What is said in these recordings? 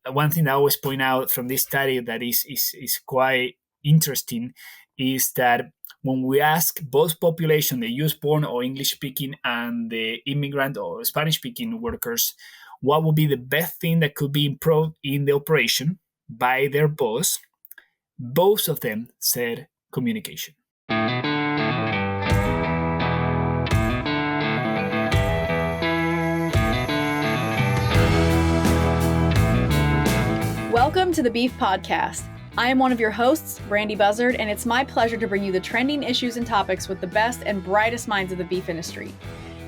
one thing I always point out from this study that is quite interesting is that when we ask both population, the US-born or English-speaking and the immigrant or Spanish-speaking workers, what would be the best thing that could be improved in the operation by their boss, both of them said communication. Welcome to the Beef Podcast. I am one of your hosts, Brandy Buzzard, and it's my pleasure to bring you the trending issues and topics with the best and brightest minds of the beef industry.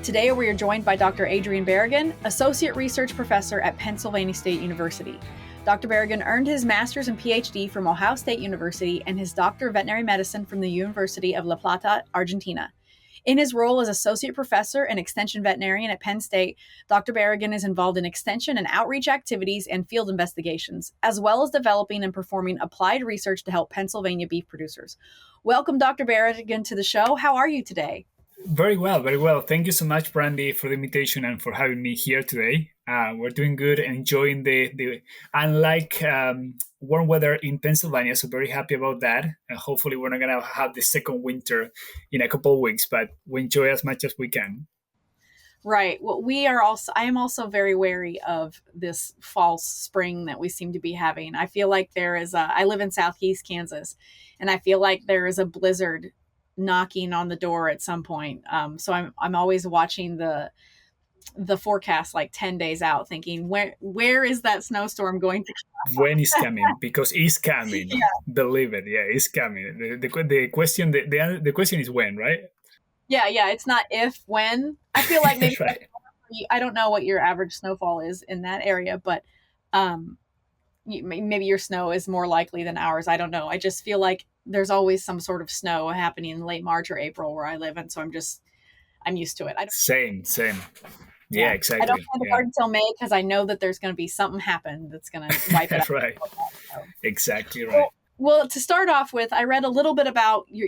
Today, we are joined by Dr. Adrian Barragan, Associate Research Professor at Pennsylvania State University. Dr. Barragan earned his master's and PhD from Ohio State University and his Doctor of Veterinary Medicine from the University of La Plata, Argentina. In his role as Associate Professor and Extension Veterinarian at Penn State, Dr. Barragan is involved in extension and outreach activities and field investigations, as well as developing and performing applied research to help Pennsylvania beef producers. Welcome, Dr. Barragan, to the show. How are you today? Very well, very well. Thank you so much, Brandy, for the invitation and for having me here today. We're doing good and enjoying the unlike warm weather in Pennsylvania, so very happy about that. And hopefully we're not going to have the second winter in a couple of weeks, but we enjoy as much as we can. Right. Well, I am also very wary of this false spring that we seem to be having. I feel like I live in Southeast Kansas, and I feel like there is a blizzard knocking on the door at some point. So I'm always watching the forecast like 10 days out, thinking where is that snowstorm going to come? When is coming? Because it's coming. Yeah. Believe it. Yeah, it's coming. The question is when, right? Yeah. It's not if, when. I feel like maybe right. I don't know what your average snowfall is in that area, but maybe your snow is more likely than ours. I don't know. I just feel like there's always some sort of snow happening in late March or April where I live, and so I'm used to it. Same. Yeah, exactly. I don't have to start until May because I know that there's going to be something happen that's going to wipe it out. Right. Exactly right. Well, to start off with, I read a little bit about your,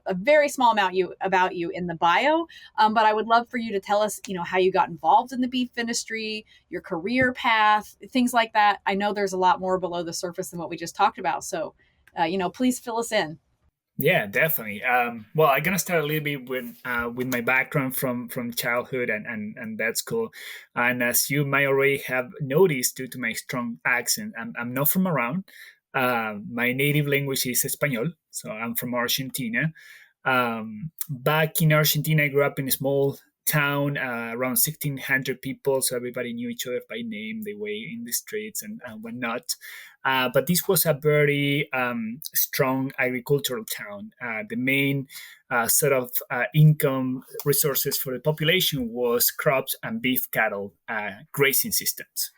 a very small amount about you in the bio, but I would love for you to tell us, how you got involved in the beef industry, your career path, things like that. I know there's a lot more below the surface than what we just talked about, so please fill us in. Yeah, definitely. Well, I'm gonna start a little bit with my background from childhood, and that's cool. And as you might already have noticed due to my strong accent, I'm not from around. My native language is Espanol, so I'm from Argentina. Back in Argentina, I grew up in a small town, around 1,600 people, so everybody knew each other by name. They were in the streets and whatnot. But this was a very strong agricultural town. The main sort of income resources for the population was crops and beef cattle grazing systems.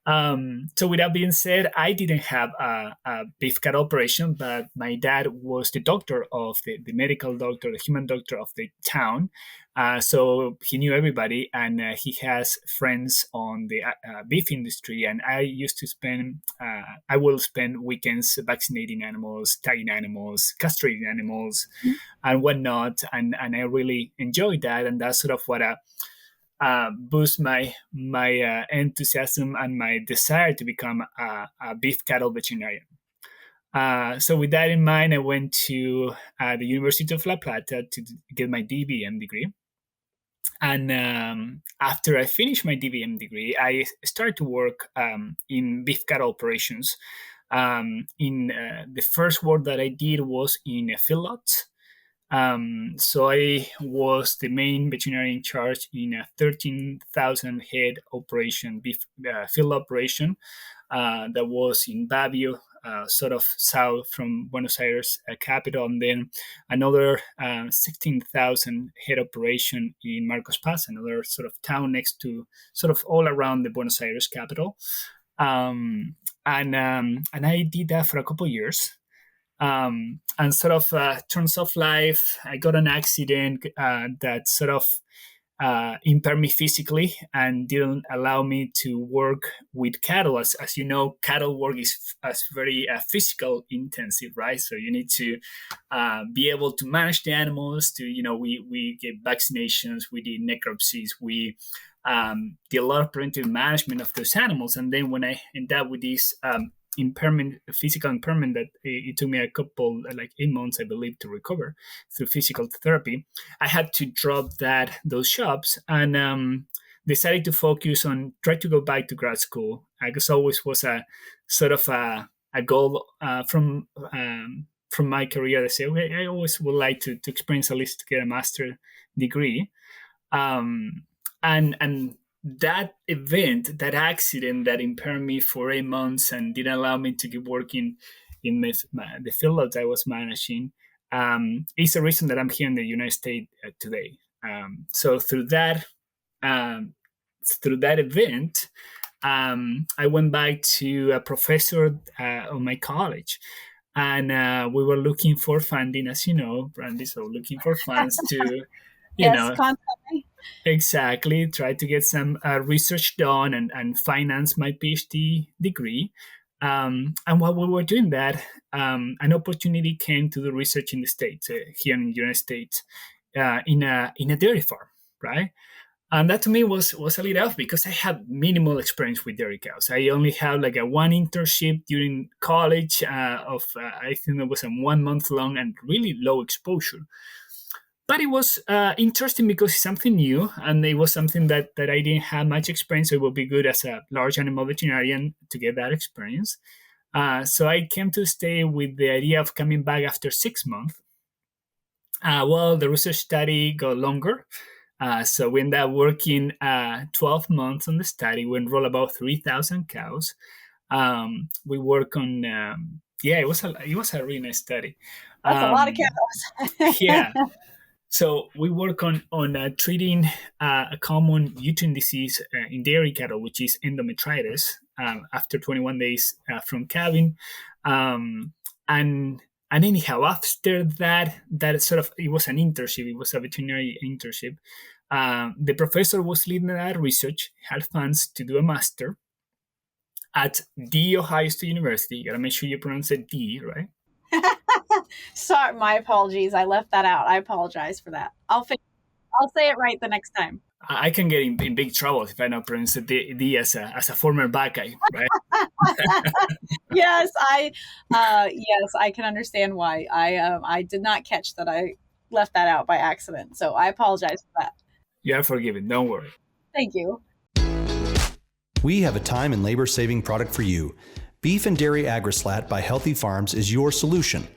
So with that being said, I didn't have a beef cattle operation, but my dad was the doctor of the medical doctor, the human doctor of the town. So he knew everybody, and he has friends on the beef industry. And I will spend weekends vaccinating animals, tagging animals, castrating animals, and whatnot. And I really enjoyed that. And that's sort of what boost my enthusiasm and my desire to become a beef cattle veterinarian. So with that in mind, I went to the University of La Plata to get my DVM degree. And after I finished my DVM degree, I started to work in beef cattle operations. The first work that I did was in a feedlot. So I was the main veterinarian in charge in a 13,000 head operation, beef field operation that was in Babio, sort of south from Buenos Aires capital, and then another 16,000 head operation in Marcos Paz, another sort of town next to, sort of all around the Buenos Aires capital. And I did that for a couple of years. And sort of turns of life, I got an accident that sort of impaired me physically and didn't allow me to work with cattle. As you know, cattle work is very physical intensive, right? So you need to be able to manage the animals. We get vaccinations, we did necropsies, we did a lot of preventive management of those animals. And then when I ended up with this impairment, physical impairment, that it took me a couple, like 8 months, I believe, to recover through physical therapy, I had to drop those jobs and decided to focus on try to go back to grad school. I guess always was a sort of a goal from my career. I say, okay, I always would like to experience, at least to get a master degree. And that event, that accident that impaired me for 8 months and didn't allow me to keep working in the field that I was managing, is the reason that I'm here in the United States today. So um, through that event, I went back to a professor on my college, and we were looking for funding, as you know, Brandy. So looking for funds to, you Yes, know, constantly. exactly try to get some research done and finance my PhD degree. And while we were doing that, an opportunity came to do research in the States, here in the United States, in a dairy farm, right? And that to me was a little off because I had minimal experience with dairy cows. I only had like a one internship during college of I think it was a 1 month long and really low exposure. But it was interesting because it's something new, and it was something that I didn't have much experience. So it would be good as a large animal veterinarian to get that experience. So I came to stay with the idea of coming back after 6 months. Well, the research study got longer. So we ended up working 12 months on the study. We enrolled about 3,000 cows. We work on, yeah, it was a really nice study. That's a lot of Yeah. cows. So we work on treating a common uterine disease in dairy cattle, which is endometritis, after 21 days from calving. And anyhow, after that sort of, it was an internship. It was a veterinary internship. The professor was leading that research, had funds to do a master at the Ohio State University. You gotta make sure you pronounce it D, right? Sorry, my apologies. I left that out. I apologize for that. I'll say it right the next time. I can get in big trouble if I don't pronounce the D as a former bad guy, right? Yes, I can understand why. I did not catch that I left that out by accident. So I apologize for that. You are forgiven. Don't worry. Thank you. We have a time and labor saving product for you. Beef and Dairy Agrislat by Healthy Farms is your solution.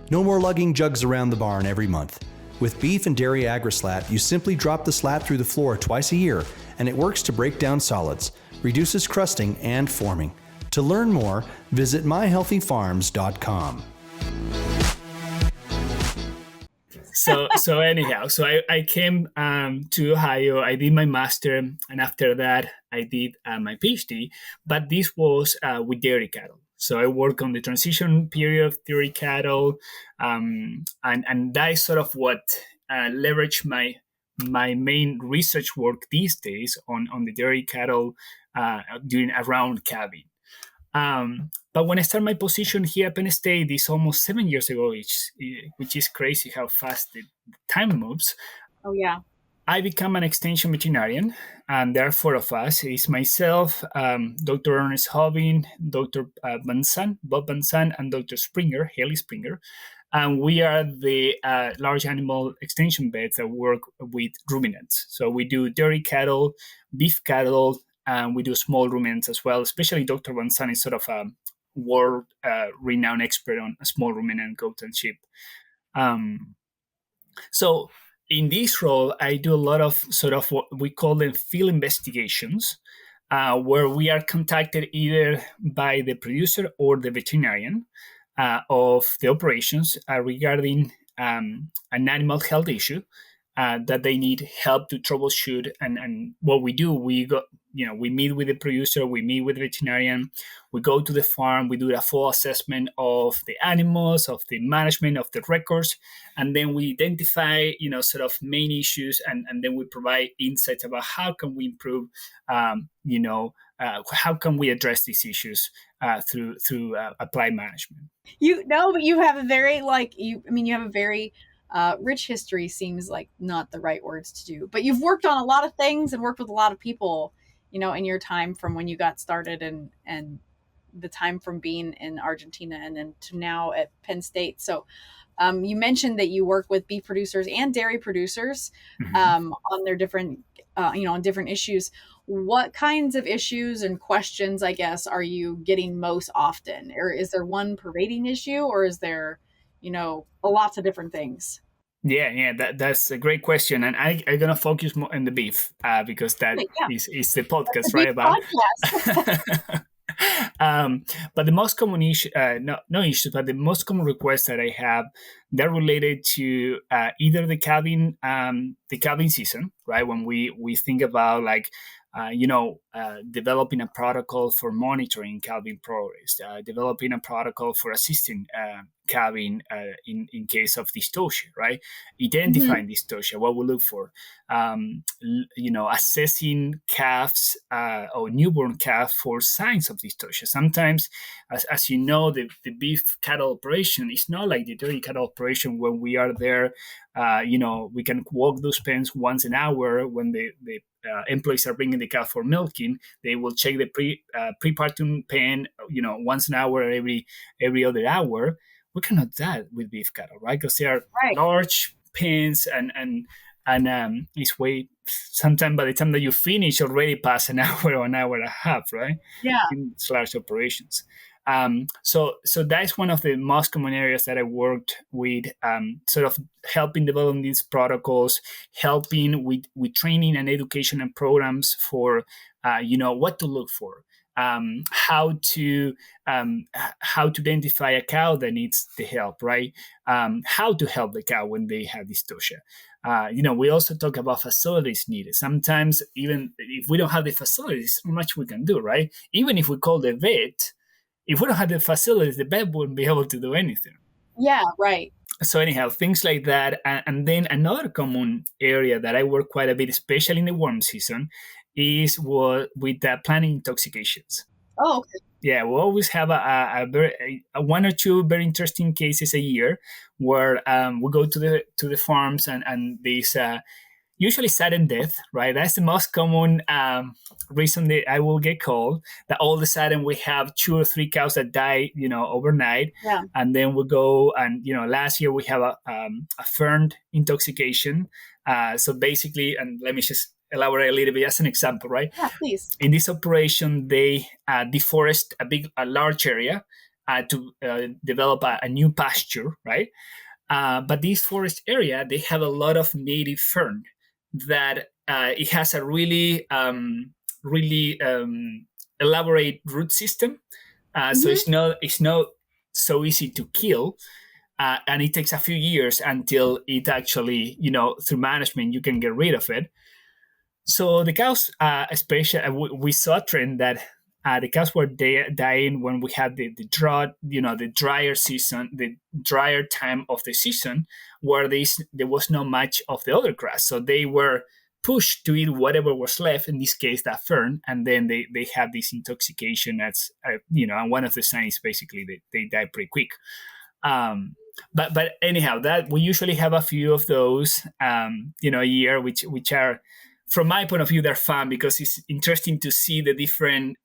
No more lugging jugs around the barn every month. With Beef and Dairy Agrislat, you simply drop the slat through the floor twice a year, and it works to break down solids, reduces crusting and forming. To learn more, visit myhealthyfarms.com. So anyhow, so I came to Ohio. I did my master, and after that, I did my PhD. But this was with dairy cattle. So I work on the transition period of dairy cattle, and that is sort of what leveraged my main research work these days on the dairy cattle during around calving. But when I started my position here at Penn State, this almost 7 years ago, which is crazy how fast the time moves. Oh, yeah. I become an extension veterinarian, and there are four of us. It's myself, Dr. Ernest Hobbin, Dr. Bob Bansan, and Dr. Springer, Haley Springer. And we are the large animal extension vets that work with ruminants. So we do dairy cattle, beef cattle, and we do small ruminants as well. Especially Dr. Bansan is sort of a world-renowned expert on small ruminant goats and sheep. So in this role, I do a lot of sort of what we call them field investigations, where we are contacted either by the producer or the veterinarian of the operations regarding an animal health issue that they need help to troubleshoot. And what we do, we meet with the producer, we meet with the veterinarian, we go to the farm, we do a full assessment of the animals, of the management, of the records, and then we identify, sort of main issues, and then we provide insights about how can we improve, how can we address these issues through applied management. But you have a very you have a very Rich history seems like not the right words to do, but you've worked on a lot of things and worked with a lot of people, in your time from when you got started and the time from being in Argentina and then to now at Penn State. So you mentioned that you work with beef producers and dairy producers on their different, on different issues. What kinds of issues and questions, I guess, are you getting most often? Or is there one pervading issue, or is there, lots of different things? Yeah, that's a great question, and I'm gonna focus more on the beef because that Yeah, is the podcast, the beef right? About. podcast. But the most common issue, no issues, but the most common requests that I have, they're related to either the calving season, right? When we think about like, developing a protocol for monitoring calving progress, developing a protocol for assisting calving in case of dystocia, right? Identifying dystocia, what we look for, assessing calves or newborn calf for signs of dystocia. Sometimes, as you know, the beef cattle operation is not like the dairy cattle operation when we are there. We can walk those pens once an hour when the employees are bringing the calf for milking. They will check the prepartum pen, once an hour, every other hour. We cannot do that with beef cattle, right? Because they are large pens and it's way. Sometimes by the time that you finish, already past an hour or an hour and a half, right? Yeah. In large operations. So that's one of the most common areas that I worked with, sort of helping develop these protocols, helping with training and education and programs for, what to look for, how to identify a cow that needs the help, right? How to help the cow when they have dystocia. We also talk about facilities needed. Sometimes even if we don't have the facilities, not much we can do, right? Even if we call the vet, if we don't have the facilities, the vet wouldn't be able to do anything. Yeah, right. So anyhow, things like that. And then another common area that I work quite a bit, especially in the warm season, is with planting intoxications. Oh, okay. Yeah, we always have a one or two very interesting cases a year where we go to the farms and these usually sudden death, right? That's the most common reason that I will get called, that all of a sudden we have 2 or 3 cows that die, overnight. Yeah. And then we go and, last year we have a fern intoxication. So basically, and let me just elaborate a little bit as an example, right? Yeah, please. In this operation, they deforest a large area to develop a new pasture, right? But this forest area, they have a lot of native fern that it has a really elaborate root system. So it's not so easy to kill. And it takes a few years until it actually, through management, you can get rid of it. So the cows, especially, we saw a trend that the cows were dying when we had the drought, the drier season, the drier time of the season, where there was not much of the other grass. So they were pushed to eat whatever was left, in this case, that fern, and then they had this intoxication. That's, and one of the signs, basically, they die pretty quick. But anyhow, that we usually have a few of those, a year, which are, from my point of view, they're fun because it's interesting to see the different,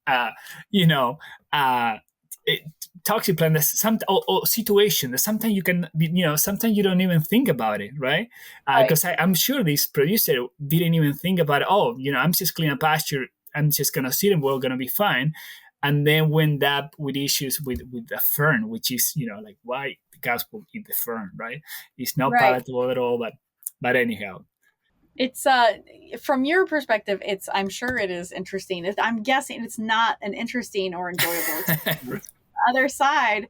toxic plants, or situation that sometimes you can, sometimes you don't even think about it, right? Because I'm sure this producer didn't even think about, I'm just cleaning a pasture, I'm just going to sit and we're going to be fine. And then when that with issues with the fern, which is, like, why the cows will eat the fern, right? It's not palatable at all, but anyhow. It's from your perspective, I'm sure it is interesting. I'm guessing it's not an interesting or enjoyable experience. Other side,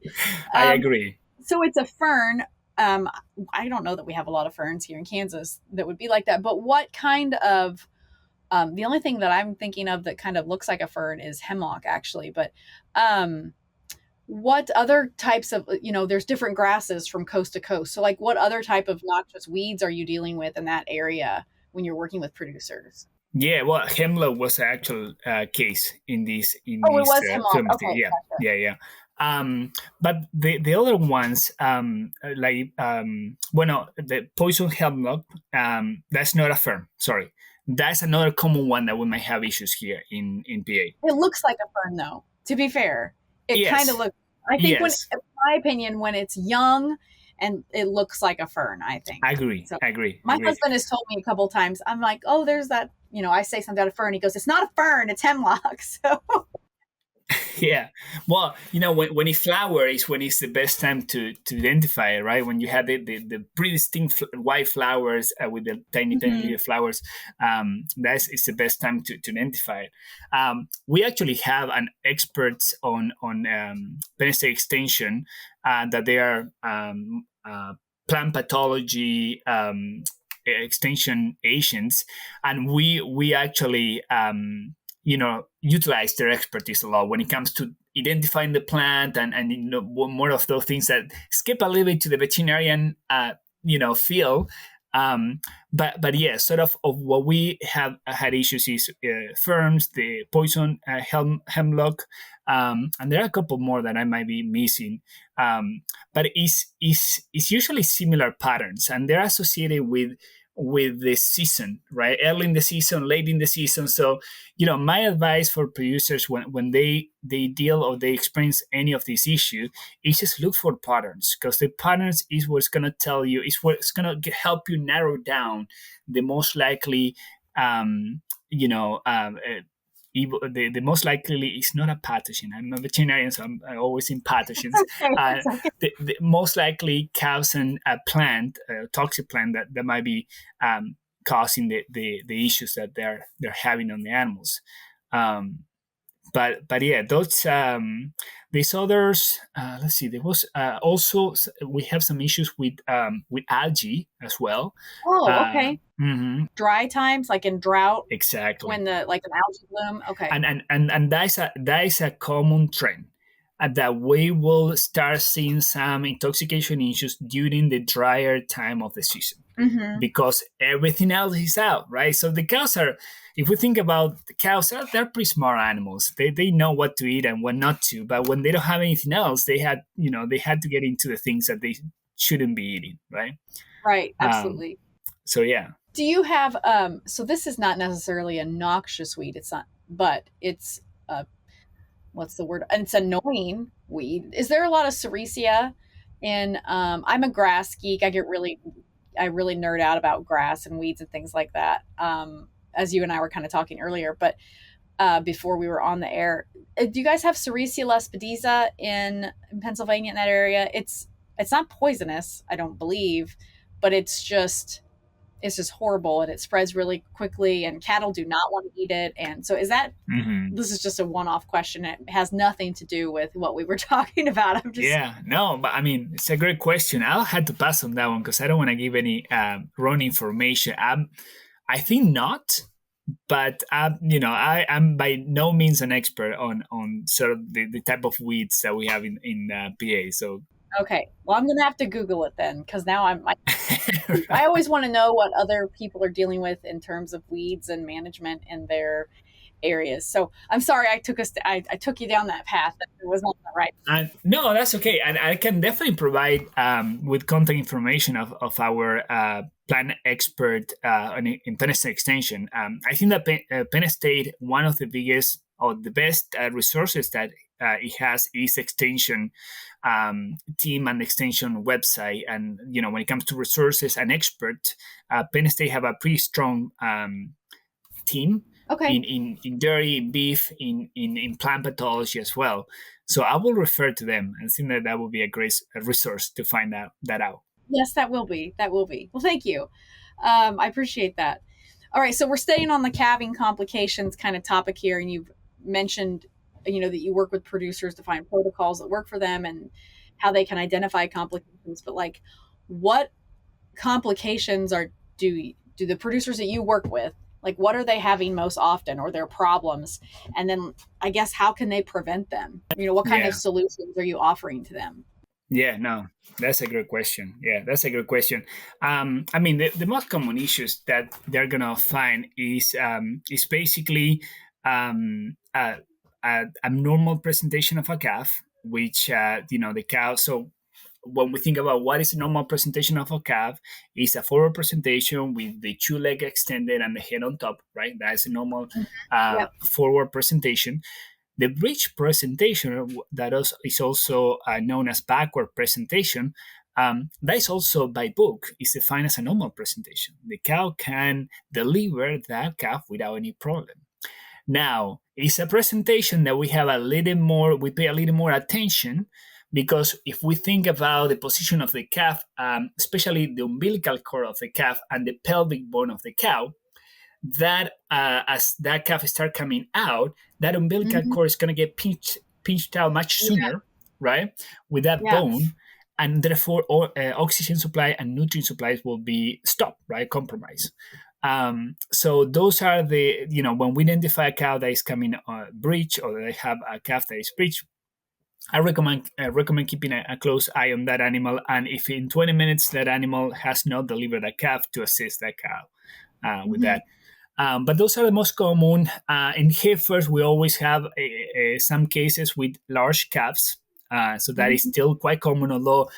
I agree. So it's a fern. I don't know that we have a lot of ferns here in Kansas that would be like that. But what kind of the only thing that I'm thinking of that kind of looks like a fern is hemlock, actually. But what other types of, there's different grasses from coast to coast. So like what other type of noxious weeds are you dealing with in that area when you're working with producers? Yeah, well, hemlock was the actual case in this. It was hemlock. film. Okay, Yeah, gotcha. yeah. But the other ones, the poison hemlock, that's not a fern. Sorry, that's another common one that we might have issues here in PA. It looks like a fern, though. To be fair, it kind of Yes, looks. I think yes, in my opinion, when it's young and it looks like a fern, I think. I agree. So I agree. my husband has told me a couple times. I'm like, oh, there's that. I say something about a fern. He goes, it's not a fern. It's hemlock. So Yeah. Well, when it flowers, when it's the best time to identify it, right? When you have the pretty distinct white flowers with the tiny little flowers, it's the best time to identify it. We actually have an experts on Penn State Extension that they are plant pathology extension agents, and we actually utilize their expertise a lot when it comes to identifying the plant and more of those things that skip a little bit to the veterinarian feel. But yeah, sort of what we have had issues is ferns, the poison hemlock, and there are a couple more that I might be missing. But it's usually similar patterns, and they're associated with the season, right? Early in the season, late in the season. So, my advice for producers when they deal or they experience any of these issues is just look for patterns, because the patterns is what's going to tell you, is what's going to help you narrow down the most likely, the most likely is not a pathogen. I'm a veterinarian, so I'm always in pathogens. The most likely causing a plant, a toxic plant that might be causing the issues that they're having on the animals. But yeah, these others. Let's see. There was also, we have some issues with algae as well. Oh, okay. Mm-hmm. Dry times, like in drought. Exactly. When an algae bloom. Okay. And that is a common trend. That we will start seeing some intoxication issues during the drier time of the season, because everything else is out, right? So the cows are, if we think about the cows, they're pretty smart animals. They know what to eat and what not to. But when they don't have anything else, they had to get into the things that they shouldn't be eating, right? Right. Absolutely. So yeah. Do you have so this is not necessarily a noxious weed, it's not, but it's what's the word? It's annoying weed. Is there a lot of sericea? And I'm a grass geek. I really nerd out about grass and weeds and things like that. As you and I were kind of talking earlier, but before we were on the air, do you guys have Sericea lespedeza in Pennsylvania, in that area? It's not poisonous, I don't believe, but it's just horrible, and it spreads really quickly, and cattle do not want to eat it. And so this is just a one-off question. It has nothing to do with what we were talking about. But I mean, it's a great question. I'll have to pass on that one because I don't want to give any wrong information. I think not, but I am by no means an expert on sort of the type of weeds that we have in PA. So okay, well, I'm gonna have to Google it then, because now I always want to know what other people are dealing with in terms of weeds and management in their areas. So I'm sorry I took you down that path. It was not right. No, that's okay. And I can definitely provide with contact information of our plant expert in Penn State Extension. I think that Penn State, one of the biggest or the best resources that it has is extension team and extension website. And when it comes to resources and expert, Penn State have a pretty strong team. Okay. In dairy, beef, in plant pathology as well. So I will refer to them and think that will be a great resource to find that out. Yes, that will be. Well, thank you. I appreciate that. All right, so we're staying on the calving complications kind of topic here, and you've mentioned, that you work with producers to find protocols that work for them and how they can identify complications. But like, what complications do the producers that you work with, like, what are they having most often, or their problems? And then I guess, how can they prevent them? What kind of solutions are you offering to them? Yeah, no, that's a great question. I mean, the most common issues that they're going to find is basically abnormal presentation of a calf. which the cow. So when we think about what is a normal presentation of a calf, is a forward presentation with the two leg extended and the head on top, right? That is a normal Yep. forward presentation. The bridge presentation, that is also known as backward presentation, that is also by book, is defined as a normal presentation. The cow can deliver that calf without any problem. Now, it's a presentation that we pay a little more attention, because if we think about the position of the calf, especially the umbilical cord of the calf and the pelvic bone of the cow, that as that calf start coming out, that umbilical cord is going to get pinched out much sooner, right? With that bone, and therefore oxygen supply and nutrient supplies will be stopped, right? Compromised. So those are the, when we identify a cow that is coming breech, or they have a calf that is breech, I recommend keeping a close eye on that animal, and if in 20 minutes that animal has not delivered a calf, to assist that cow with that. But those are the most common. In heifers, we always have some cases with large calves. So that is still quite common, although,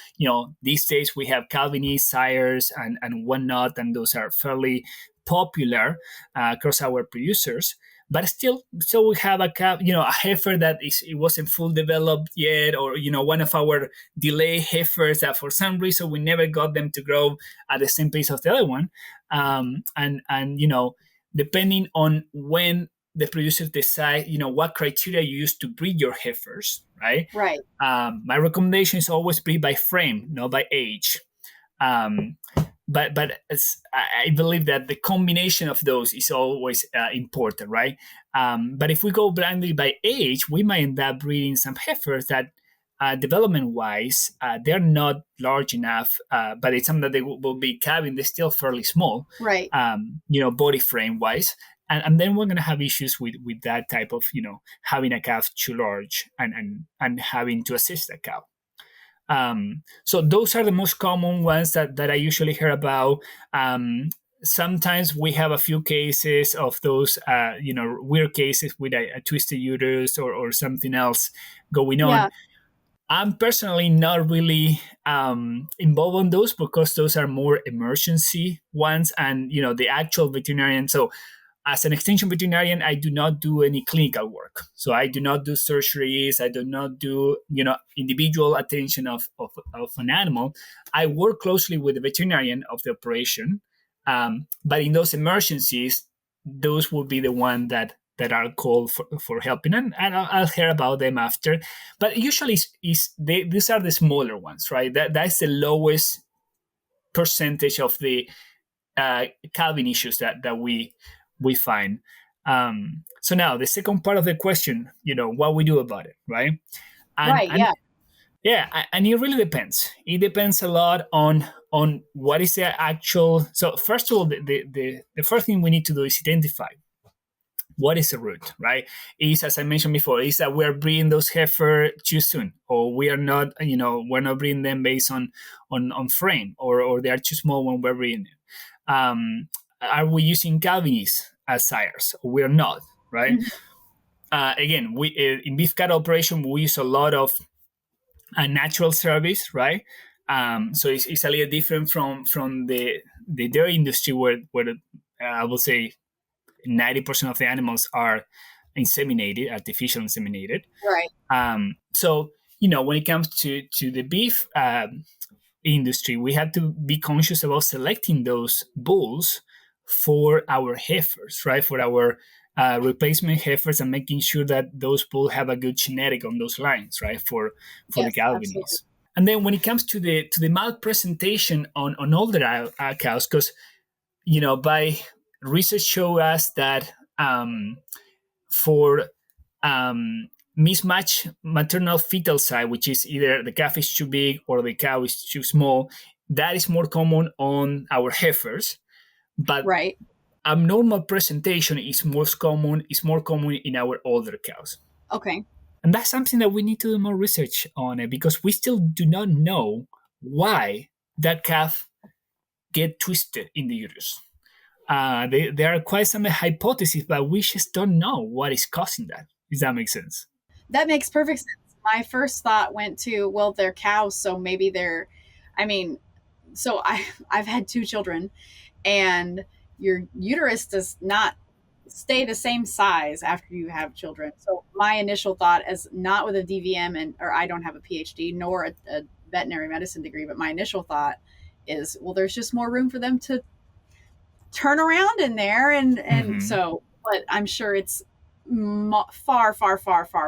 these days we have Calvinese sires and whatnot, and those are fairly popular across our producers. But still we have a calf, a heifer that it wasn't full developed yet, or, one of our delay heifers that for some reason we never got them to grow at the same pace of the other one. And depending on when the producers decide, what criteria you use to breed your heifers, right? Right. My recommendation is always breed by frame, not by age. But I believe that the combination of those is always important, right? But if we go blindly by age, we might end up breeding some heifers that, development-wise, they're not large enough, but it's something that they will be calving. They're still fairly small, right? Body frame-wise. And then we're going to have issues with that type of, having a calf too large and having to assist that cow. So those are the most common ones that I usually hear about. Sometimes we have a few cases of those, weird cases with a twisted uterus or something else going on. I'm personally not really involved in those, because those are more emergency ones, and the actual veterinarian. So as an extension veterinarian, I do not do any clinical work. So I do not do surgeries. I do not do, individual attention of an animal. I work closely with the veterinarian of the operation. But in those emergencies, those will be the one that are called for helping. And I'll hear about them after. But usually these are the smaller ones, right? That's the lowest percentage of the calving issues that we find. So now the second part of the question, what we do about it, right? And it really depends. It depends a lot on what is the actual. So first of all, the first thing we need to do is identify what is the root, right? Is, as I mentioned before, is that we're breeding those heifer too soon, or we are not, we're not breeding them based on frame, or they are too small when we're breeding them. Are we using Calvinese as sires? We're not, right? Again, we in beef cattle operation, we use a lot of natural service, right? So it's a little different from the dairy industry, where I will say 90% of the animals are artificial inseminated. Right. So when it comes to the beef industry, we have to be conscious about selecting those bulls for our heifers, right? For our replacement heifers, and making sure that those bulls have a good genetic on those lines, right? For the Calvinese. And then when it comes to the mouth presentation on older cows, because by research show us that for mismatch maternal fetal size, which is either the calf is too big or the cow is too small, that is more common on our heifers. But abnormal presentation is more common in our older cows. Okay. And that's something that we need to do more research on it, because we still do not know why that calf get twisted in the uterus. There are quite some hypotheses, but we just don't know what is causing that. Does that make sense? That makes perfect sense. my first thought went to, well, they're cows, so maybe they're, I mean, so I've had 2 children, and your uterus does not stay the same size after you have children. So my initial thought, as not with a DVM, and or I don't have a PhD nor a veterinary medicine degree, but my initial thought is, well, there's just more room for them to turn around in there, and so, but I'm sure it's far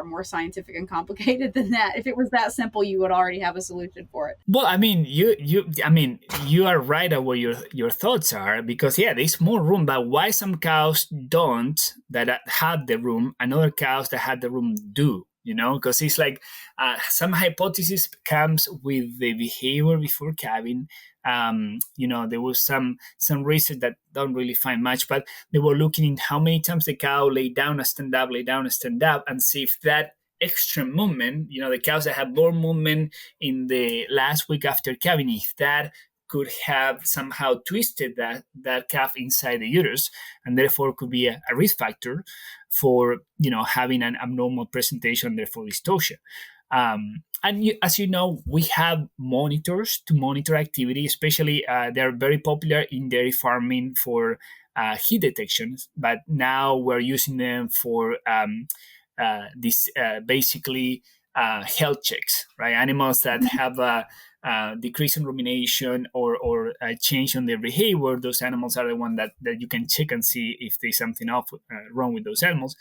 more scientific and complicated than that. If it was that simple, you would already have a solution for it. Well, I mean, you are right at where your thoughts are, because yeah, there's more room. But why some cows don't that have the room, and other cows that have the room do? You know, because it's like some hypothesis comes with the behavior before calving. There was some research that don't really find much, but they were looking at how many times the cow lay down, stand up, lay down, stand up, and see if that extra movement, the cows that have more movement in the last week after calving, if that could have somehow twisted that calf inside the uterus, and therefore could be a risk factor for having an abnormal presentation, therefore dystocia. As you know, we have monitors to monitor activity, especially they're very popular in dairy farming for heat detections, but now we're using them for this basically health checks, right? Animals that have a decrease in rumination or a change on their behavior, those animals are the one that you can check and see if there's something wrong with those animals.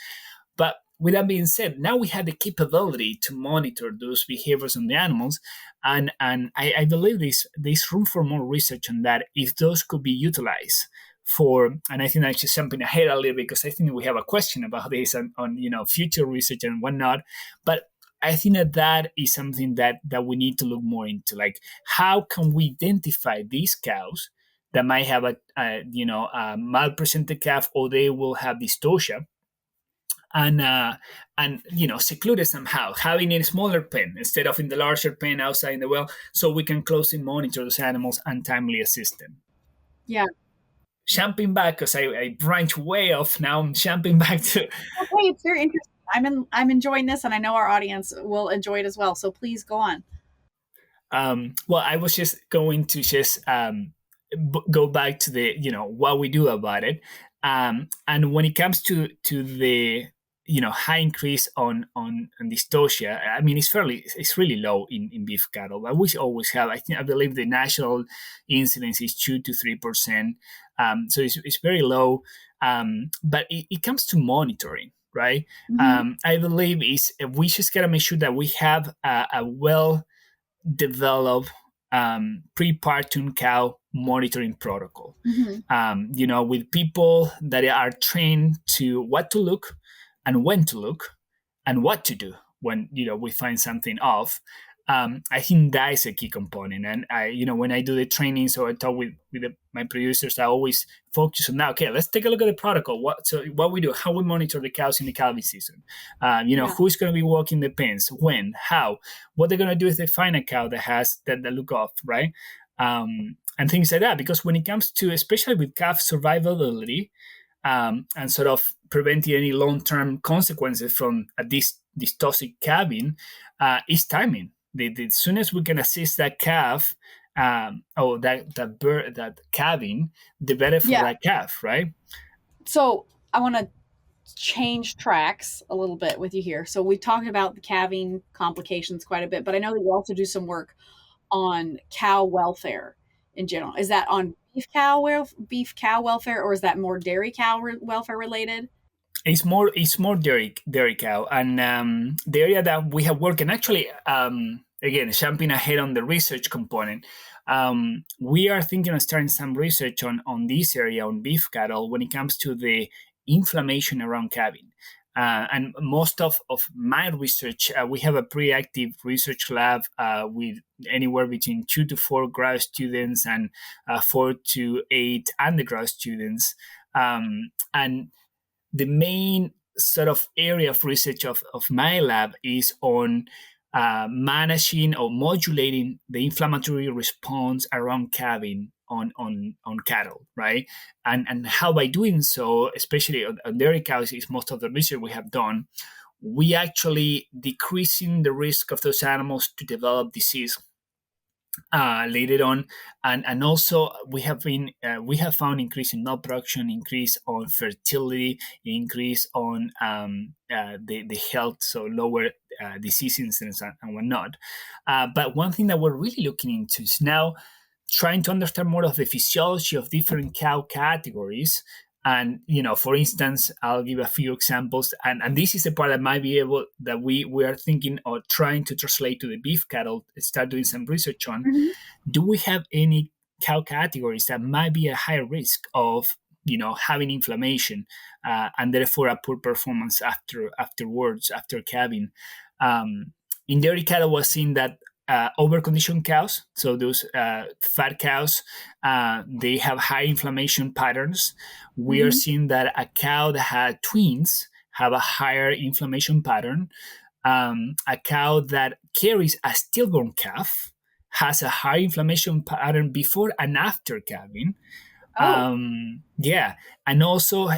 But with that being said, now we have the capability to monitor those behaviors on the animals, and I believe there's room for more research on that, if those could be utilized for. And I think I'm just jumping ahead a little bit, because I think we have a question about this on future research and whatnot. But I think that is something that we need to look more into, like how can we identify these cows that might have a malpresented calf, or they will have dystocia, and secluded somehow, having a smaller pen instead of in the larger pen outside in the well, so we can closely monitor those animals and timely assist them. Yeah. Jumping back, because I branch way off now. I'm jumping back to. Okay, it's very interesting. I'm enjoying this, and I know our audience will enjoy it as well. So please go on. Well, I was just going to go back to the what we do about it, and when it comes to the high increase on dystocia, I mean, it's really low in beef cattle, but we always have. I believe the national incidence is 2 to 3%, so it's very low. But it comes to monitoring, right? Mm-hmm. I believe we just gotta make sure that we have a well developed pre-partum cow monitoring protocol. Mm-hmm. With people that are trained to what to look and when to look and what to do when we find something off. I think that is a key component. And when I do the training, so I talk with my producers, I always focus on that. Okay, let's take a look at the protocol. What we do, how we monitor the cows in the calving season. Who's going to be walking the pens, when, how, what they're going to do if they find a cow that has that look off, right? And things like that. Because when it comes to, especially with calf survivability, and sort of preventing any long-term consequences from this toxic calving, is timing. The soon as we can assist that calf, that calving, the better for that calf, right? So I want to change tracks a little bit with you here. So we talked about the calving complications quite a bit, but I know that you also do some work on cow welfare in general. Is that on beef cow welfare, or is that more dairy cow welfare related? It's more dairy cow, and the area that we have worked in, actually, again, jumping ahead on the research component, we are thinking of starting some research on this area on beef cattle when it comes to the inflammation around calving. And most of my research, we have a pretty active research lab with anywhere between 2 to 4 grad students and 4 to 8 undergrad students. And the main sort of area of research of my lab is on managing or modulating the inflammatory response around calving on cattle, right? And how by doing so, especially on dairy cows, is most of the research we have done. we actually decreasing the risk of those animals to develop disease later on, and also we have found increase in milk production, increase on fertility, increase on the health, so lower disease incidence and whatnot. But one thing that we're really looking into is now trying to understand more of the physiology of different cow categories. And for instance, I'll give a few examples, and this is the part that might be able that we are thinking or trying to translate to the beef cattle, start doing some research on. Mhm. Do we have any cow categories that might be at higher risk of having inflammation, and therefore a poor performance afterwards after calving? In dairy cattle, was seen that over-conditioned cows, so those fat cows, they have high inflammation patterns. We are Mhm. seeing that a cow that had twins have a higher inflammation pattern. A cow that carries a stillborn calf has a high inflammation pattern before and after calving. Oh, Yeah, and also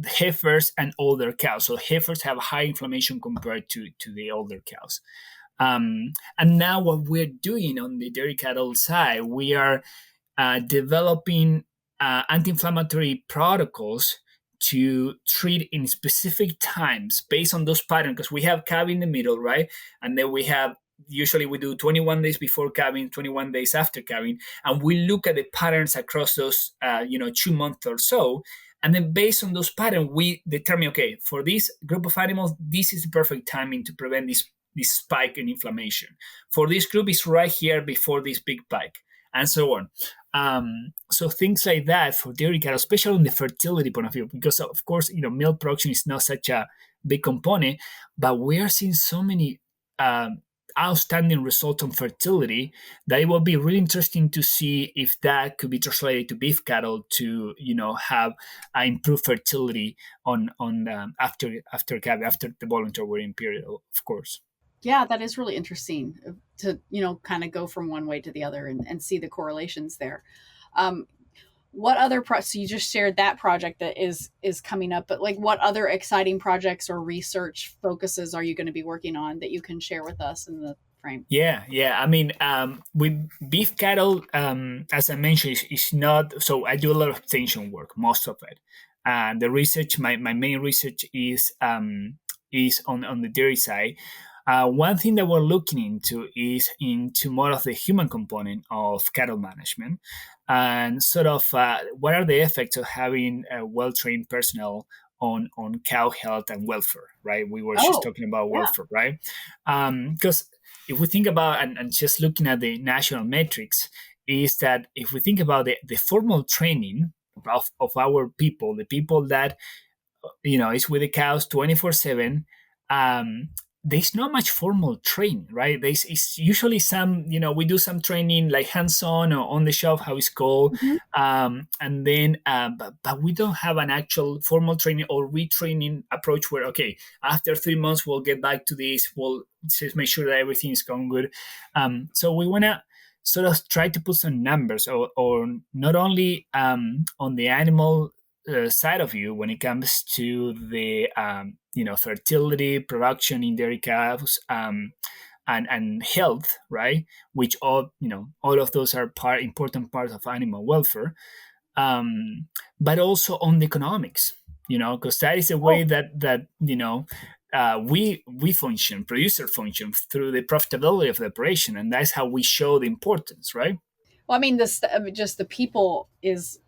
heifers and older cows. So heifers have high inflammation compared to the older cows. And now what we're doing on the dairy cattle side, we are developing anti-inflammatory protocols to treat in specific times based on those patterns, because we have calving in the middle, right? And then we have, usually we do 21 days before calving, 21 days after calving, and we look at the patterns across those 2 months or so. And then based on those patterns, we determine, okay, for this group of animals, this is the perfect timing to prevent this spike in inflammation. For this group, it's right here before this big spike, and so on. So things like that for dairy cattle, especially on the fertility point of view, because of course, milk production is not such a big component, but we are seeing so many outstanding results on fertility that it will be really interesting to see if that could be translated to beef cattle to have improved fertility on after calving, after the voluntary weaning period, of course. yeah, that is really interesting to, kind of go from one way to the other and see the correlations there. Um, what other so you just shared that project that is coming up, but like what other exciting projects or research focuses are you going to be working on that you can share with us in the frame? Yeah. I mean, with beef cattle, as I mentioned, is not. So I do a lot of extension work, most of it. The research, my main research is on the dairy side. One thing that we're looking into is into more of the human component of cattle management, and sort of what are the effects of having a well-trained personnel on cow health and welfare. Right, we were just Oh, talking about yeah. welfare, right? Because if we think about and just looking at the national metrics, is that if we think about the formal training of our people, the people that is with the cows 24/7, um, there's not much formal training, right? There's it's usually some, we do some training like hands-on or on the shelf, how it's called, Mhm. and then but we don't have an actual formal training or retraining approach where, okay, after 3 months we'll get back to this, we'll just make sure that everything is going good. So we want to sort of try to put some numbers, or not only on the animal side of you when it comes to the fertility, production in dairy cows, and health, right? Which all of those are important parts of animal welfare, but also on the economics, because that is a way Oh, that we function, producer function through the profitability of the operation, and that's how we show the importance, right? well, I mean, just the people is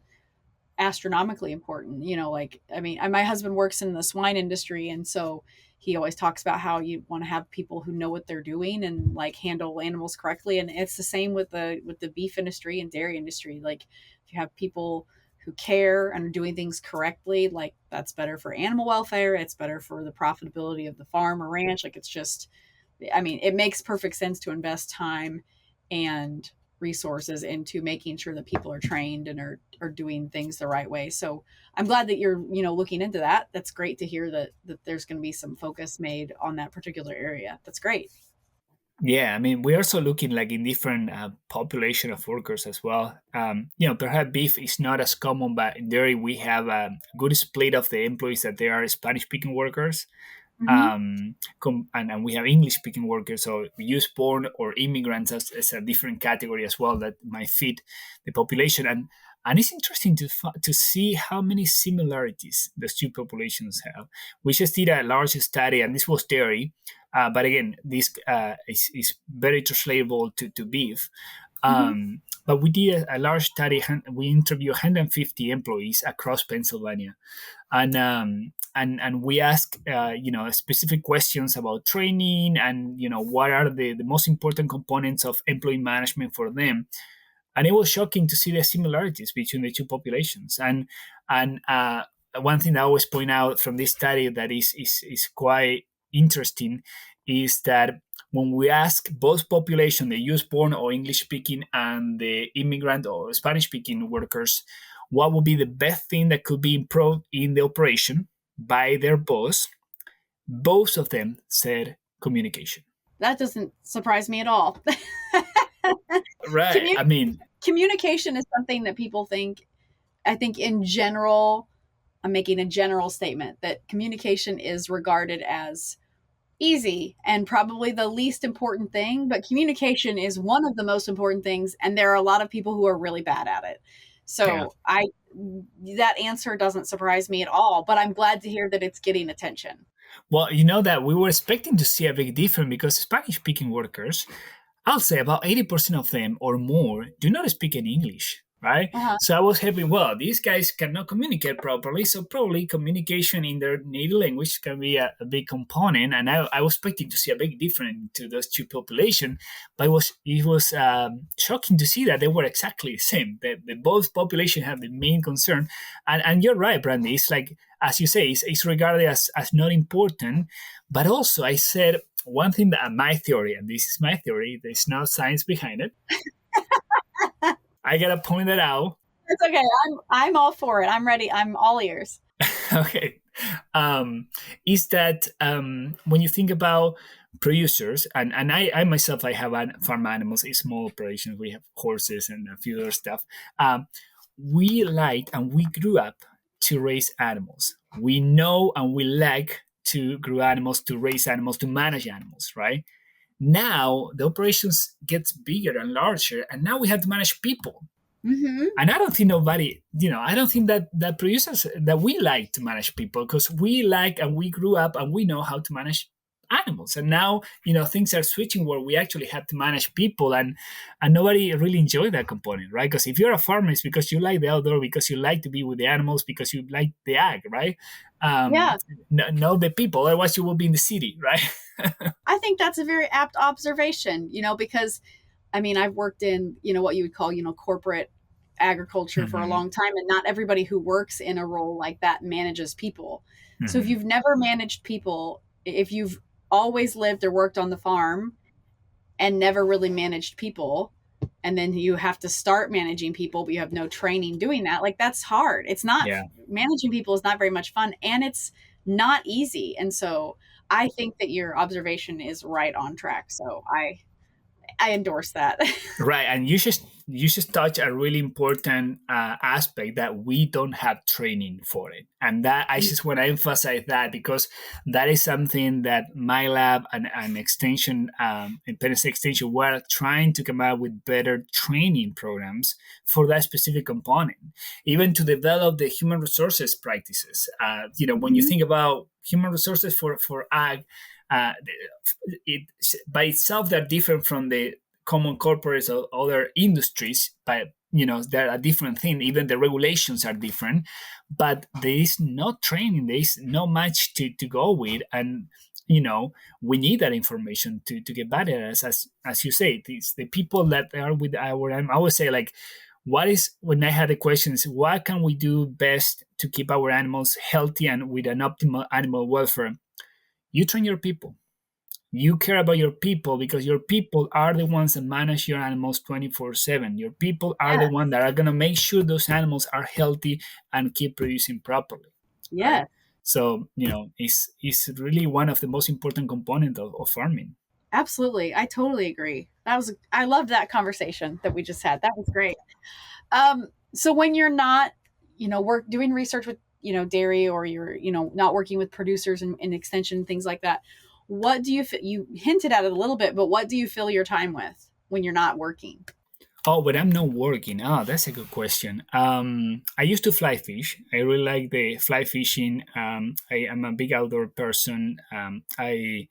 astronomically important. Like, I mean, my husband works in the swine industry, and so he always talks about how you want to have people who know what they're doing and like handle animals correctly. And it's the same with the beef industry and dairy industry. Like, if you have people who care and are doing things correctly, like that's better for animal welfare. It's better for the profitability of the farm or ranch. Like, it's just, I mean, it makes perfect sense to invest time and resources into making sure that people are trained and are doing things the right way. So I'm glad that you're, looking into that. That's great to hear that there's going to be some focus made on that particular area. That's great. Yeah, I mean, we're also looking like in different population of workers as well. Perhaps beef is not as common, but in dairy we have a good split of the employees that they are Spanish-speaking workers. And we have English speaking workers, so US born or immigrants as a different category as well that might fit the population. And it's interesting to see how many similarities those two populations have. We just did a large study, and this was dairy, but again, this is very translatable to beef. But we did a large study. We interviewed 150 employees across Pennsylvania, and we ask specific questions about training and what are the most important components of employee management for them. And it was shocking to see the similarities between the two populations. And one thing I always point out from this study that is quite interesting is that when we ask both population, the US born or English speaking and the immigrant or Spanish speaking workers, what would be the best thing that could be improved in the operation by their boss, both of them said communication. That doesn't surprise me at all. Right. Communication is something that people think, I think in general, I'm making a general statement that communication is regarded as easy and probably the least important thing, but communication is one of the most important things. And there are a lot of people who are really bad at it. So that answer doesn't surprise me at all, but I'm glad to hear that it's getting attention. Well, that we were expecting to see a big difference because Spanish-speaking workers, I'll say about 80% of them or more do not speak any English, right? So I was happy, well, these guys cannot communicate properly, so probably communication in their native language can be a big component. And I was expecting to see a big difference to those two populations, but it was shocking to see that they were exactly the same, that both populations have the main concern. And you're right, Brandy, it's like, as you say, it's regarded as not important, but also I said, one thing that my theory, and this is my theory, there's no science behind it. I gotta point that out. It's okay. I'm all for it. I'm ready. I'm all ears. Okay. Is that when you think about producers, and I myself, I have farm animals, small operations, we have horses and a few other stuff. We liked and we grew up to raise animals. We know and we like to grow animals, to raise animals, to manage animals, right? Now the operations gets bigger and larger, and now we have to manage people. And I don't think I don't think that producers, that we like to manage people, because we like and we grew up and we know how to manage animals. And now, things are switching where we actually have to manage people, and nobody really enjoy that component, right? Because if you're a farmer, it's because you like the outdoor, because you like to be with the animals, because you like the ag, right? Know the people, otherwise you will be in the city, right? I think that's a very apt observation, because I've worked in, what you would call, corporate agriculture for a long time, and not everybody who works in a role like that manages people. So if you've never managed people, if you've always lived or worked on the farm and never really managed people, and then you have to start managing people, but you have no training doing that, like, that's hard. It's not, managing people is not very much fun, and it's not easy. And so I think that your observation is right on track. So I endorse that. Right. And you just touch a really important aspect, that we don't have training for it. And that I just want to emphasize that, because that is something that my lab and extension, Independence Extension, were trying to come up with better training programs for that specific component, even to develop the human resources practices. When you think about human resources for ag, it by itself, they're different from the common corporates or other industries, but they're a different thing. Even the regulations are different, but there is no training, there is not much to go with, and we need that information to get better. As you say, it's the people that are with our, I always say, like, when I had the questions, what can we do best to keep our animals healthy and with an optimal animal welfare? You train your people. You care about your people, because your people are the ones that manage your animals 24/7. Your people are the ones that are going to make sure those animals are healthy and keep producing properly. Yeah. Right? So, it's really one of the most important components of farming. Absolutely. I totally agree. I loved that conversation that we just had. That was great. So when you're not, doing research with dairy, or you're, not working with producers and extension, things like that, what do you hinted at it a little bit, but what do you fill your time with when you're not working? Oh, when I'm not working, that's a good question. I used to fly fish. I really like the fly fishing. I am a big outdoor person. I'm a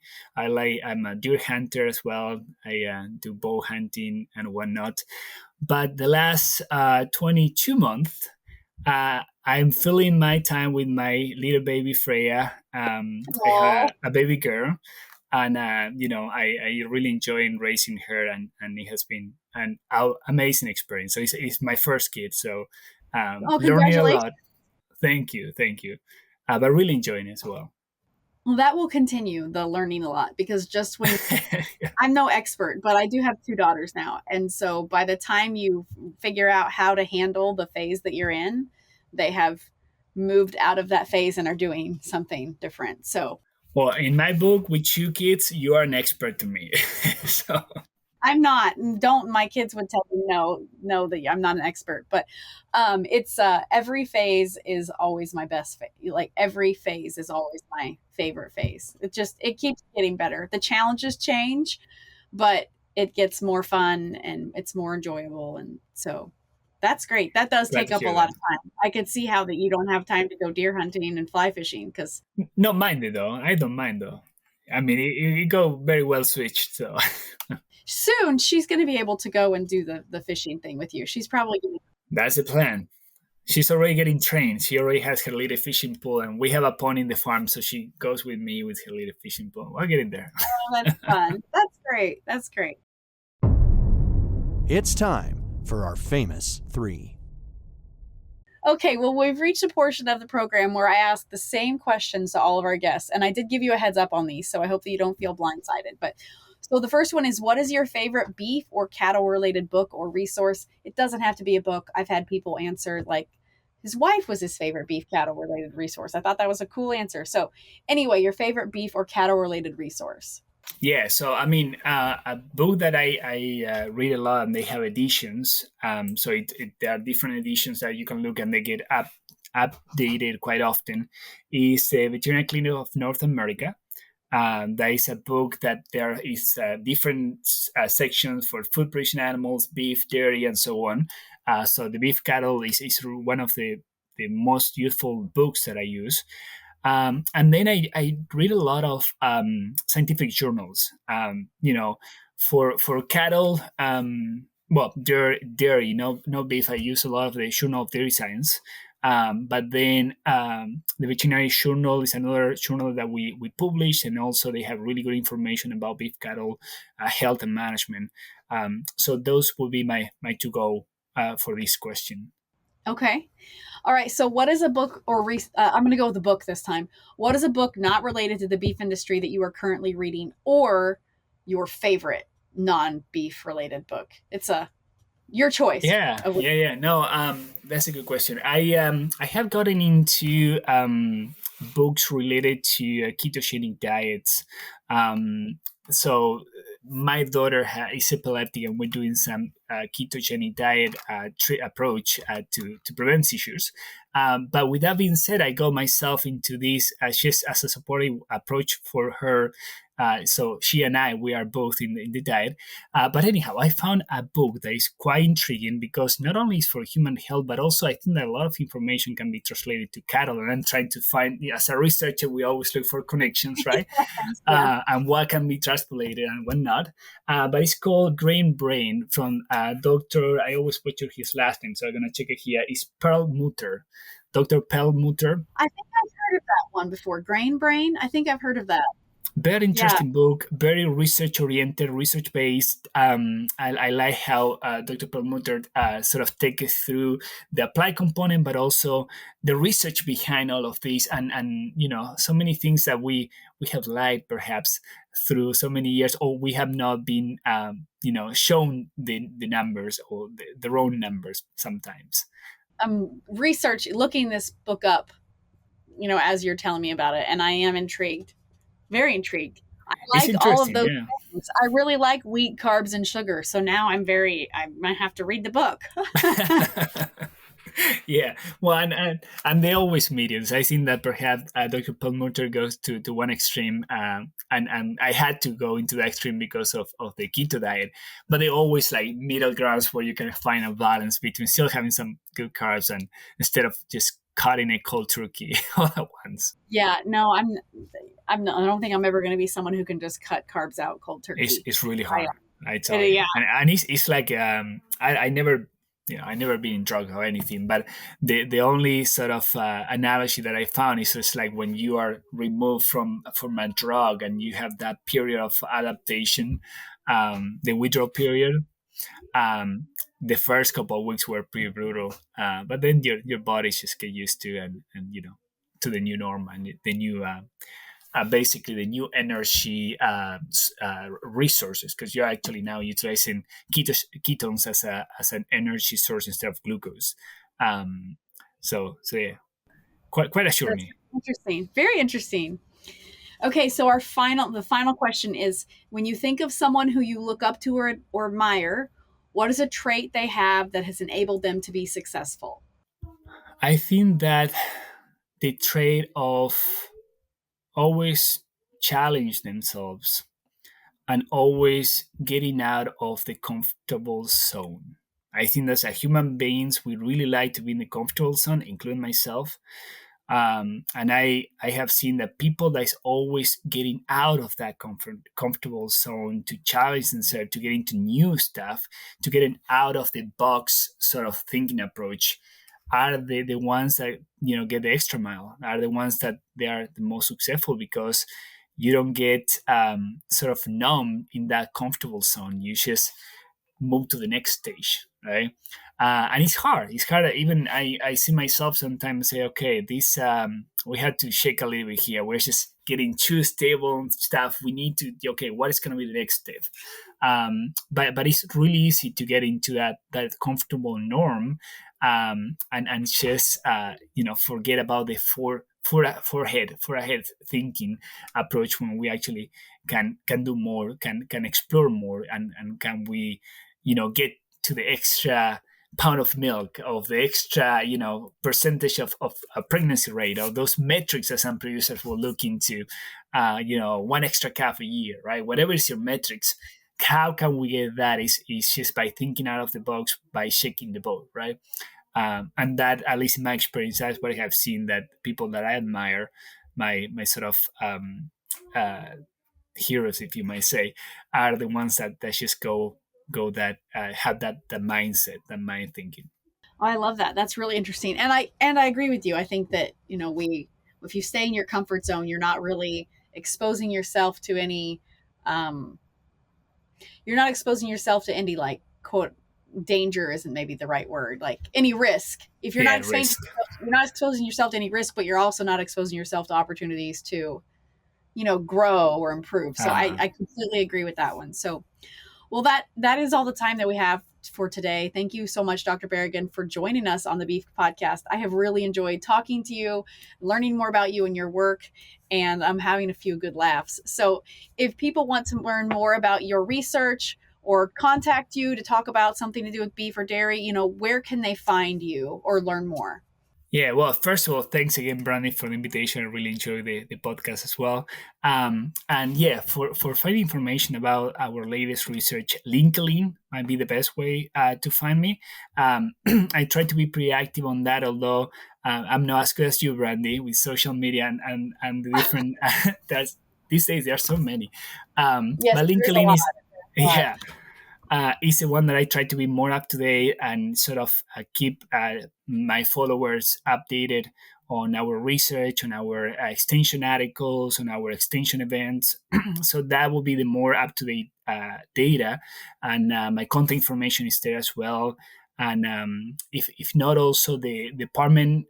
deer hunter as well. I do bow hunting and whatnot. But the last 22 months, I'm filling my time with my little baby Freya. I have a baby girl, and I really enjoy raising her, and it has been an amazing experience. So it's my first kid, so learning a Congratulations. lot. Thank you, but really enjoying it as well. Well, that will continue, the learning a lot, because just when I'm no expert, but I do have 2 daughters now. And so by the time you figure out how to handle the phase that you're in, they have moved out of that phase and are doing something different. So, well, in my book, with 2 kids, you are an expert to me. So I'm not. My kids would tell me no, that I'm not an expert. But it's every phase is always my best phase. Like every phase is always my favorite phase. It keeps getting better. The challenges change, but it gets more fun and it's more enjoyable. And so that's great. That does glad take to up a hear lot that. of time. I could see how that you don't have time to go deer hunting and fly fishing, because Not mind it though. I don't mind though. I mean, it go very well switched. So soon she's going to be able to go and do the fishing thing with you. She's probably going to. that's the plan. She's already getting trained. She already has her little fishing pool, and we have a pond in the farm, so she goes with me with her little fishing pool. We're getting there. Oh, that's fun. That's great. That's great. It's time for our famous 3. Okay, well, we've reached a portion of the program where I ask the same questions to all of our guests, and I did give you a heads up on these, so I hope that you don't feel blindsided. But so the first one is, what is your favorite beef or cattle related book or resource? It doesn't have to be a book. I've had people answer like his wife was his favorite beef cattle related resource. I thought that was a cool answer. So anyway, your favorite beef or cattle related resource. Yeah, so I mean, a book that I read a lot, and they have editions. So there are different editions that you can look, and they get updated quite often. Is the Veterinary Clinic of North America. There is a book that there is different sections for food producing animals, beef, dairy, and so on. So the beef cattle is one of the most useful books that I use. And then I read a lot of scientific journals. For cattle, well, dairy, no beef. I use a lot of the Journal of Dairy Science. But then the Veterinary Journal is another journal that we publish, and also they have really good information about beef cattle health and management. So those will be my to go for this question. Okay. All right. So what is a book I'm going to go with the book this time. What is a book not related to the beef industry that you are currently reading, or your favorite non-beef related book? It's your choice. Yeah. No, that's a good question. I have gotten into books related to ketogenic diets. So my daughter is epileptic, and we're doing some ketogenic diet approach to prevent seizures. But with that being said, I got myself into this just as a supportive approach for her. So she and we are both in the diet. But anyhow, I found a book that is quite intriguing, because not only is for human health, but also I think that a lot of information can be translated to cattle. And I'm trying to find, as a researcher, we always look for connections, right? And what can be translated and what not. But it's called Grain Brain from Dr. I always butcher his last name, so I'm going to check it here. It's Perlmutter. Dr. Perlmutter. I think I've heard of that one before. Grain Brain. I think I've heard of that. Very interesting book, very research-oriented, research-based. I like how Dr. Perlmutter sort of take us through the applied component, but also the research behind all of this, and so many things that we have lied perhaps through so many years, or we have not been shown the numbers, or the wrong numbers sometimes. Looking this book up, as you're telling me about it, and I am intrigued. Very intrigued. I like all of those things. I really like wheat, carbs, and sugar. So now I might have to read the book. Yeah, well, and they always mediums. I think that perhaps Dr. Perlmutter goes to one extreme, and I had to go into the extreme because of the keto diet. But they always like middle grounds where you can find a balance between still having some good carbs and instead of just cutting a cold turkey all at once. Yeah, no, I'm not, I don't think I'm ever going to be someone who can just cut carbs out cold turkey. It's really I, hard. I tell you, yeah, and it's like I never, I never been drunk or anything, but the only sort of analogy that I found is just like when you are removed from a drug and you have that period of adaptation, the withdrawal period. Um, the first couple of weeks were pretty brutal, but then your body just get used to and to the new norm and the new basically the new energy resources because you're actually now utilizing ketones as an energy source instead of glucose. So yeah, quite assure that's me. interesting. Very interesting. Okay, so the final question is: when you think of someone who you look up to or admire, what is a trait they have that has enabled them to be successful? I think that the trait of always challenge themselves and always getting out of the comfortable zone. I think that as human beings, we really like to be in the comfortable zone, including myself. And I have seen that people that's always getting out of that comfortable zone to challenge themselves, to get into new stuff, to get an out of the box sort of thinking approach, are the ones that get the extra mile, are the ones that they are the most successful because you don't get sort of numb in that comfortable zone. You just move to the next stage, right? And it's hard. It's hard. Even I see myself sometimes say, okay, this we had to shake a little bit here. We're just getting too stable and stuff. We need to, okay, what is going to be the next step? But it's really easy to get into that comfortable norm, and just forget about the forehead thinking approach when we actually can do more, can explore more, and can we get to the extra pound of milk, of the extra percentage of a pregnancy rate, of those metrics that some producers will look into, one extra calf a year, right? Whatever is your metrics, how can we get that is just by thinking out of the box, by shaking the boat, right? And that, at least in my experience, that's what I have seen, that people that I admire, my sort of heroes, if you might say, are the ones that just go that have that mindset, that mind thinking. Oh, I love that. That's really interesting. And I agree with you. I think that, if you stay in your comfort zone, you're not really exposing yourself to any you're not exposing yourself to any, like, quote, danger isn't maybe the right word, like any risk. If you're not saying you're not exposing yourself to any risk, but you're also not exposing yourself to opportunities to, grow or improve. So I completely agree with that one. So, well, that is all the time that we have for today. Thank you so much, Dr. Barragan, for joining us on the Beef Podcast. I have really enjoyed talking to you, learning more about you and your work, and I'm having a few good laughs. So if people want to learn more about your research or contact you to talk about something to do with beef or dairy, where can they find you or learn more? Yeah, well, first of all, thanks again, Brandy, for the invitation. I really enjoyed the podcast as well. And yeah, for finding information about our latest research, LinkedIn might be the best way to find me. I try to be pretty active on that, although I'm not as good as you, Brandy, with social media and the different. That's these days there are so many. Yes, but LinkedIn is yeah. Lot. Is the one that I try to be more up to date and sort of keep my followers updated on our research, on our extension articles, on our extension events. So that will be the more up to date data, and my contact information is there as well. And if not, also the department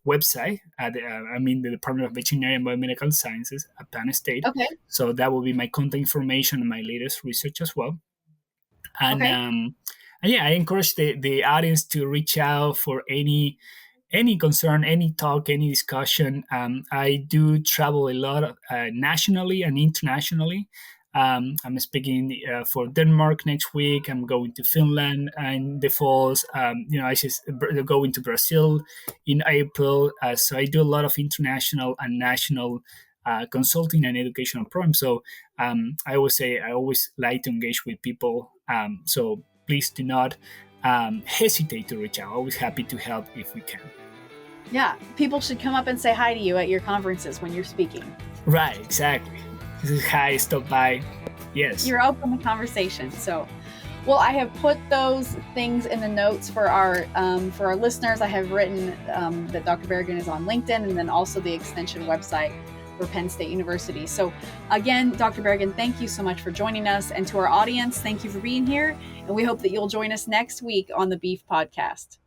website, the Department of Veterinary and Biomedical Sciences at Penn State. Okay. So that will be my contact information and my latest research as well. And, okay. And yeah, I encourage the audience to reach out for any concern, any talk, any discussion. I do travel a lot nationally and internationally. I'm speaking for Denmark next week. I'm going to Finland in the falls. I just going to Brazil in April. So I do a lot of international and national consulting and educational programs. So I always say I always like to engage with people. So please do not hesitate to reach out. Always happy to help if we can. Yeah, people should come up and say hi to you at your conferences when you're speaking. Right, exactly. This is hi, stop by. Yes. You're open to conversation. So, well, I have put those things in the notes for our listeners. I have written that Dr. Barragan is on LinkedIn, and then also the extension website for Penn State University. So again, Dr. Barragan, thank you so much for joining us. And to our audience, thank you for being here. And we hope that you'll join us next week on the Beef Podcast.